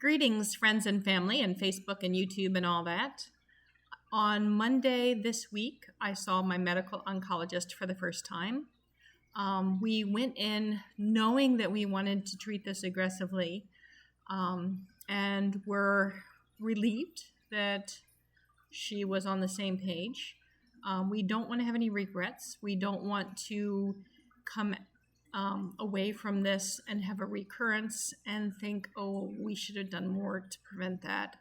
Greetings, friends and family, and Facebook and YouTube and all that. On Monday this week, I saw my medical oncologist for the first time. We went in knowing that we wanted to treat this aggressively, and were relieved that she was on the same page. We don't want to have any regrets. We don't want to come away from this and have a recurrence and think, oh, we should have done more to prevent that.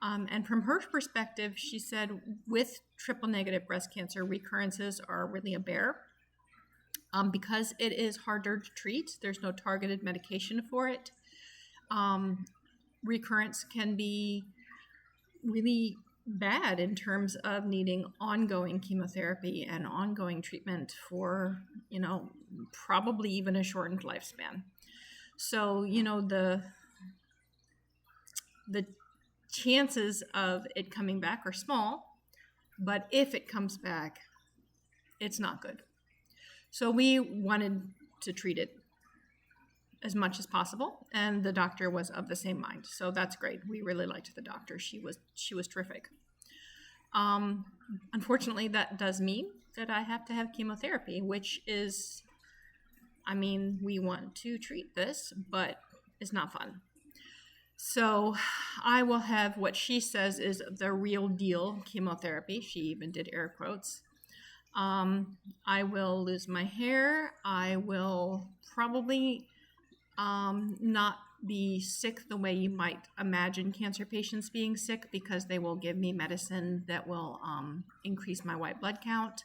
And from her perspective, she said with triple negative breast cancer, recurrences are really a bear because it is harder to treat. There's no targeted medication for it. Recurrence can be really bad in terms of needing ongoing chemotherapy and ongoing treatment for, probably even a shortened lifespan. So, the chances of it coming back are small, but if it comes back, it's not good. So we wanted to treat it as much as possible, and the doctor was of the same mind. So that's great. We really liked the doctor. She was terrific. Unfortunately, that does mean that I have to have chemotherapy, which is, we want to treat this, but it's not fun. So I will have what she says is the real deal chemotherapy. She even did air quotes. I will lose my hair. I will probably not be sick the way you might imagine cancer patients being sick, because they will give me medicine that will increase my white blood count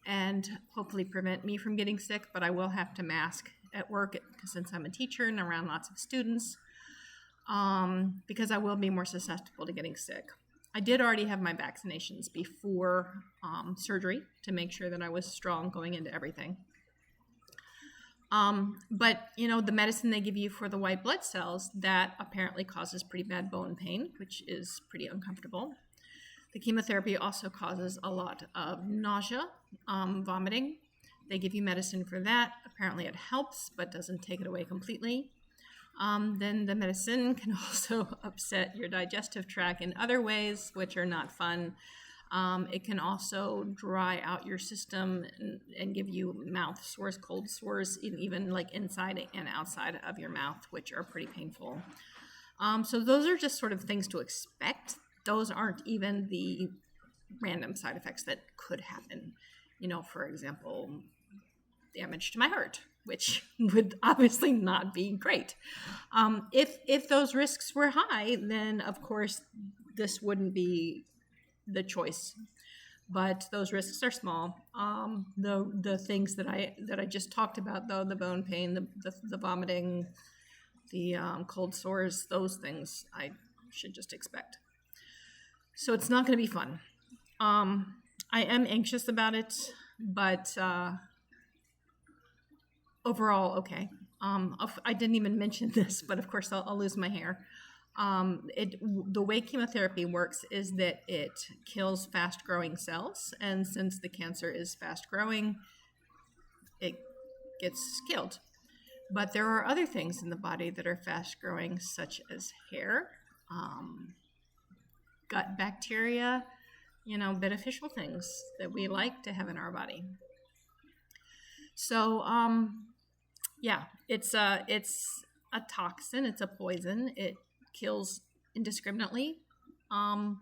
and hopefully prevent me from getting sick. But I will have to mask at work since I'm a teacher and around lots of students, because I will be more susceptible to getting sick. I did already have my vaccinations before surgery to make sure that I was strong going into everything. But the medicine they give you for the white blood cells, that apparently causes pretty bad bone pain, which is pretty uncomfortable. The chemotherapy also causes a lot of nausea, vomiting. They give you medicine for that. Apparently it helps, but doesn't take it away completely. Then the medicine can also upset your digestive tract in other ways, which are not fun. It can also dry out your system and give you mouth sores, cold sores, even like inside and outside of your mouth, which are pretty painful. So those are just sort of things to expect. Those aren't even the random side effects that could happen. For example, damage to my heart, which would obviously not be great. If those risks were high, then of course this wouldn't be the choice, but those risks are small. The things that I just talked about, though, the bone pain, the vomiting, the cold sores, those things I should just expect. So it's not going to be fun. I am anxious about it, but overall, okay. I didn't even mention this, but of course I'll lose my hair. The way chemotherapy works is that it kills fast-growing cells, and since the cancer is fast-growing, it gets killed. But there are other things in the body that are fast-growing, such as hair, gut bacteria, beneficial things that we like to have in our body. So, it's a toxin. It's a poison. It kills indiscriminately, and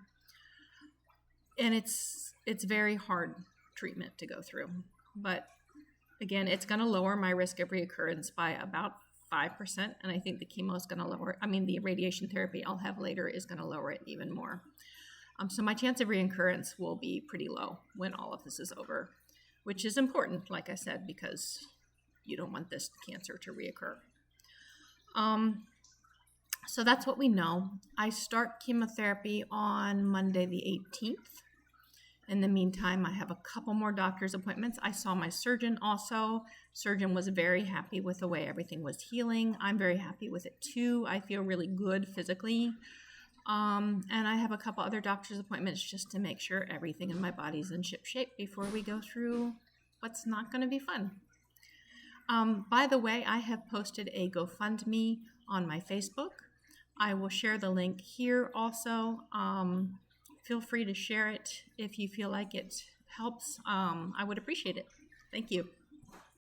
it's very hard treatment to go through. But again, it's going to lower my risk of reoccurrence by about 5%, and I think the chemo is going to lower. The radiation therapy I'll have later is going to lower it even more. So my chance of reoccurrence will be pretty low when all of this is over, which is important, like I said, because you don't want this cancer to reoccur. So that's what we know. I start chemotherapy on Monday the 18th. In the meantime, I have a couple more doctor's appointments. I saw my surgeon also. Surgeon was very happy with the way everything was healing. I'm very happy with it too. I feel really good physically. And I have a couple other doctor's appointments just to make sure everything in my body's in ship shape before we go through what's not going to be fun. By the way, I have posted a GoFundMe on my Facebook. I will share the link here also. Feel free to share it if you feel like it helps. I would appreciate it. Thank you.